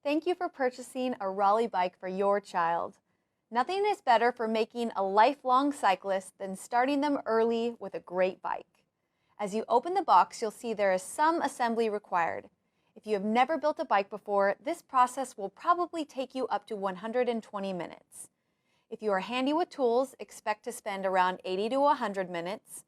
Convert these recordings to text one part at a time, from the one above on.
Thank you for purchasing a Raleigh bike for your child. Nothing is better for making a lifelong cyclist than starting them early with a great bike. As you open the box, you'll see there is some assembly required. If you have never built a bike before, this process will probably take you up to 120 minutes. If you are handy with tools, expect to spend around 80 to 100 minutes.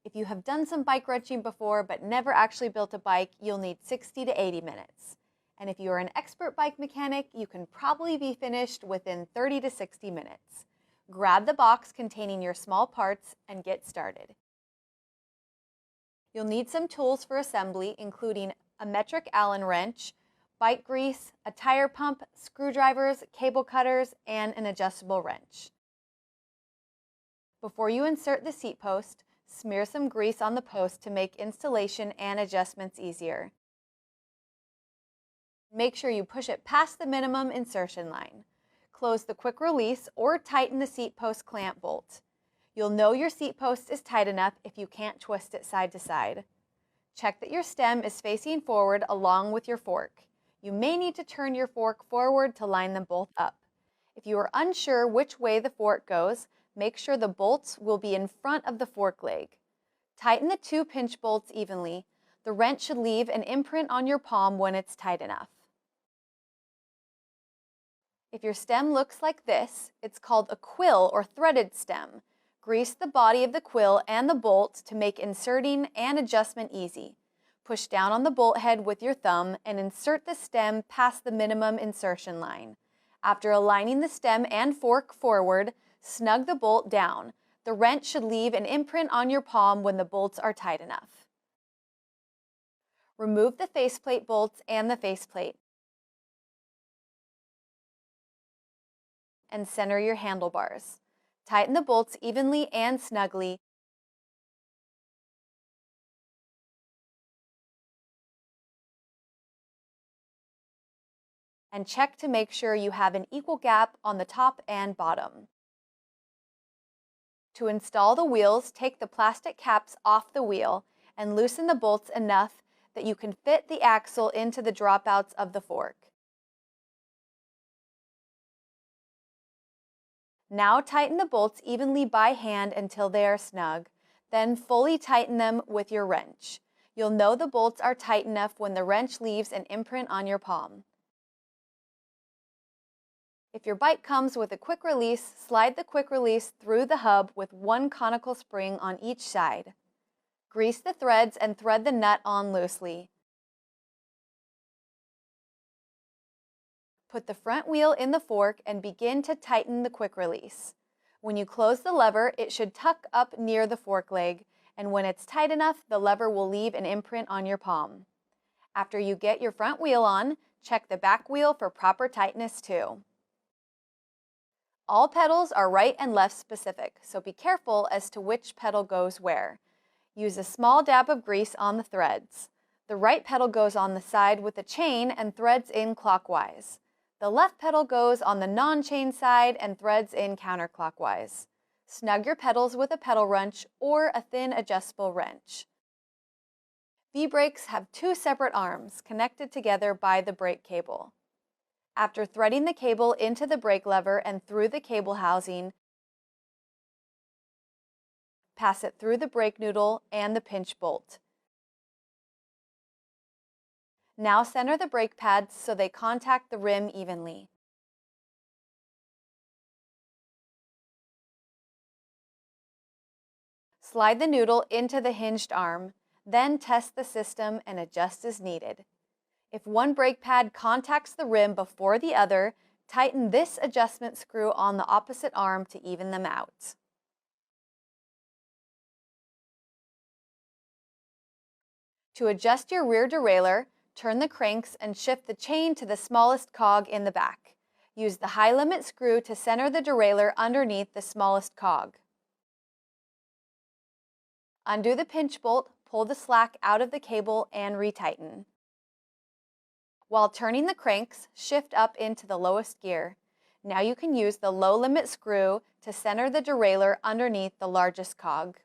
If you have done some bike wrenching before but never actually built a bike, you'll need 60 to 80 minutes. And if you are an expert bike mechanic, you can probably be finished within 30 to 60 minutes. Grab the box containing your small parts and get started. You'll need some tools for assembly, including a metric Allen wrench, bike grease, a tire pump, screwdrivers, cable cutters, and an adjustable wrench. Before you insert the seat post, smear some grease on the post to make installation and adjustments easier. Make sure you push it past the minimum insertion line. Close the quick release or tighten the seat post clamp bolt. You'll know your seat post is tight enough if you can't twist it side to side. Check that your stem is facing forward along with your fork. You may need to turn your fork forward to line them both up. If you are unsure which way the fork goes, make sure the bolts will be in front of the fork leg. Tighten the two pinch bolts evenly. The wrench should leave an imprint on your palm when it's tight enough. If your stem looks like this, it's called a quill or threaded stem. Grease the body of the quill and the bolt to make inserting and adjustment easy. Push down on the bolt head with your thumb and insert the stem past the minimum insertion line. After aligning the stem and fork forward, snug the bolt down. The wrench should leave an imprint on your palm when the bolts are tight enough. Remove the faceplate bolts and the faceplate. And center your handlebars. Tighten the bolts evenly and snugly. And check to make sure you have an equal gap on the top and bottom. To install the wheels, take the plastic caps off the wheel and loosen the bolts enough that you can fit the axle into the dropouts of the fork. Now tighten the bolts evenly by hand until they are snug, then fully tighten them with your wrench. You'll know the bolts are tight enough when the wrench leaves an imprint on your palm. If your bike comes with a quick release, slide the quick release through the hub with one conical spring on each side. Grease the threads and thread the nut on loosely. Put the front wheel in the fork and begin to tighten the quick release. When you close the lever, it should tuck up near the fork leg, and when it's tight enough, the lever will leave an imprint on your palm. After you get your front wheel on, check the back wheel for proper tightness too. All pedals are right and left specific, so be careful as to which pedal goes where. Use a small dab of grease on the threads. The right pedal goes on the side with the chain and threads in clockwise. The left pedal goes on the non-chain side and threads in counterclockwise. Snug your pedals with a pedal wrench or a thin adjustable wrench. V-brakes have two separate arms connected together by the brake cable. After threading the cable into the brake lever and through the cable housing, pass it through the brake noodle and the pinch bolt. Now center the brake pads so they contact the rim evenly. Slide the noodle into the hinged arm, then test the system and adjust as needed. If one brake pad contacts the rim before the other, tighten this adjustment screw on the opposite arm to even them out. To adjust your rear derailleur, turn the cranks and shift the chain to the smallest cog in the back. Use the high limit screw to center the derailleur underneath the smallest cog. Undo the pinch bolt, pull the slack out of the cable and retighten. While turning the cranks, shift up into the lowest gear. Now you can use the low limit screw to center the derailleur underneath the largest cog.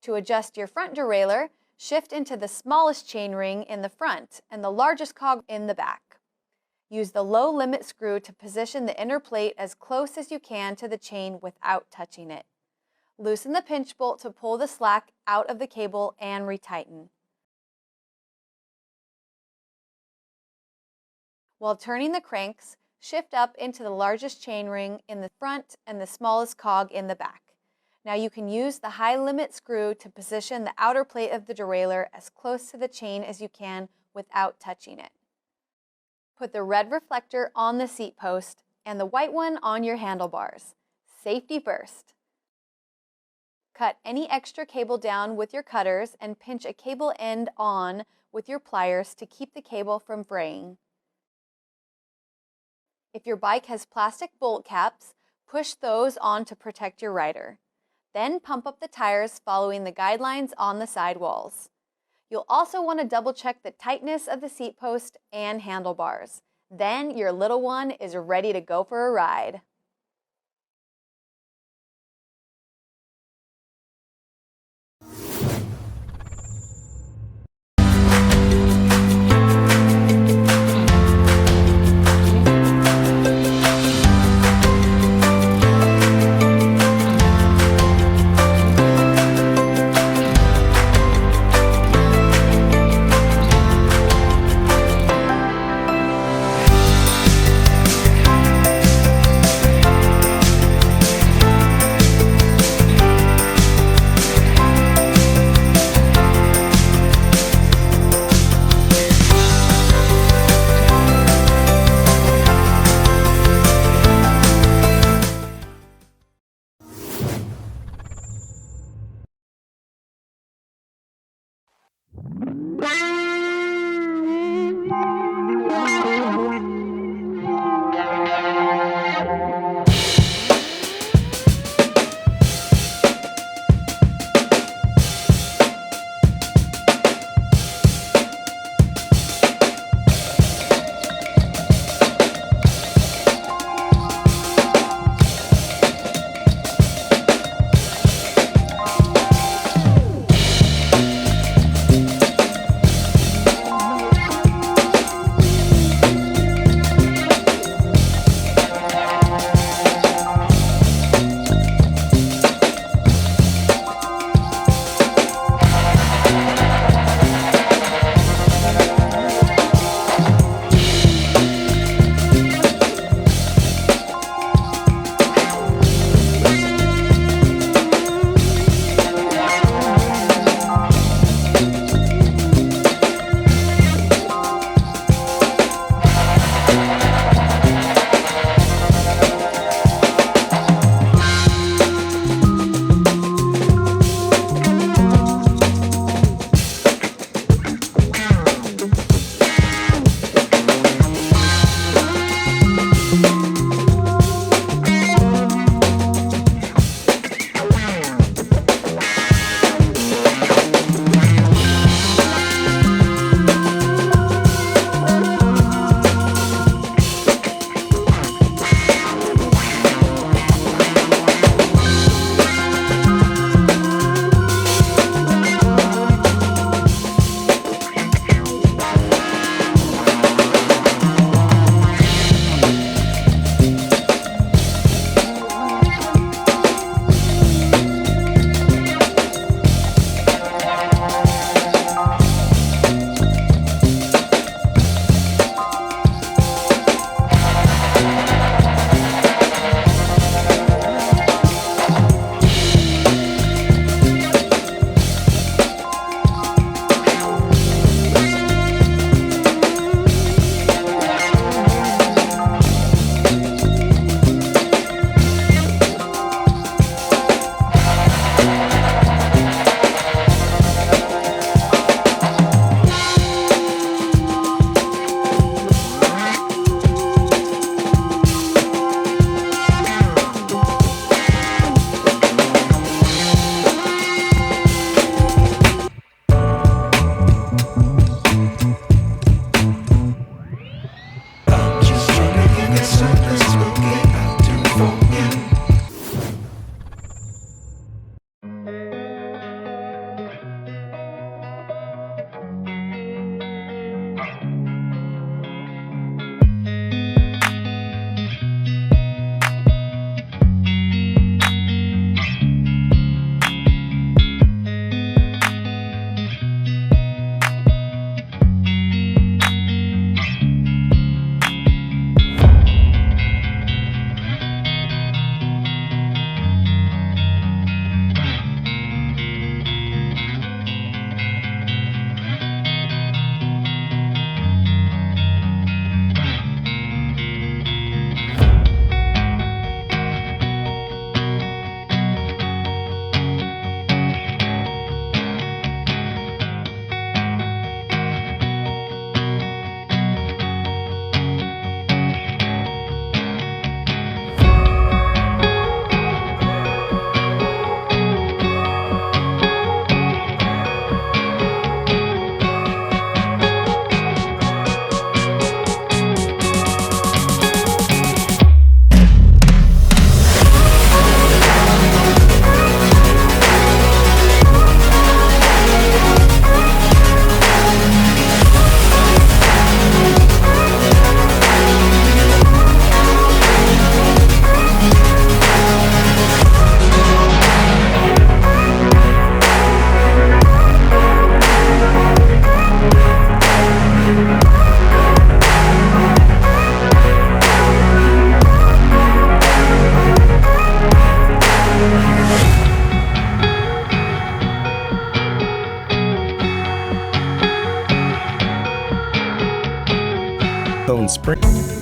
To adjust your front derailleur, shift into the smallest chain ring in the front and the largest cog in the back. Use the low limit screw to position the inner plate as close as you can to the chain without touching it. Loosen the pinch bolt to pull the slack out of the cable and retighten. While turning the cranks, shift up into the largest chainring in the front and the smallest cog in the back. Now you can use the high limit screw to position the outer plate of the derailleur as close to the chain as you can without touching it. Put the red reflector on the seat post and the white one on your handlebars. Safety first. Cut any extra cable down with your cutters and pinch a cable end on with your pliers to keep the cable from fraying. If your bike has plastic bolt caps, push those on to protect your rider. Then pump up the tires following the guidelines on the side walls. You'll also want to double check the tightness of the seat post and handlebars. Then your little one is ready to go for a ride. spring.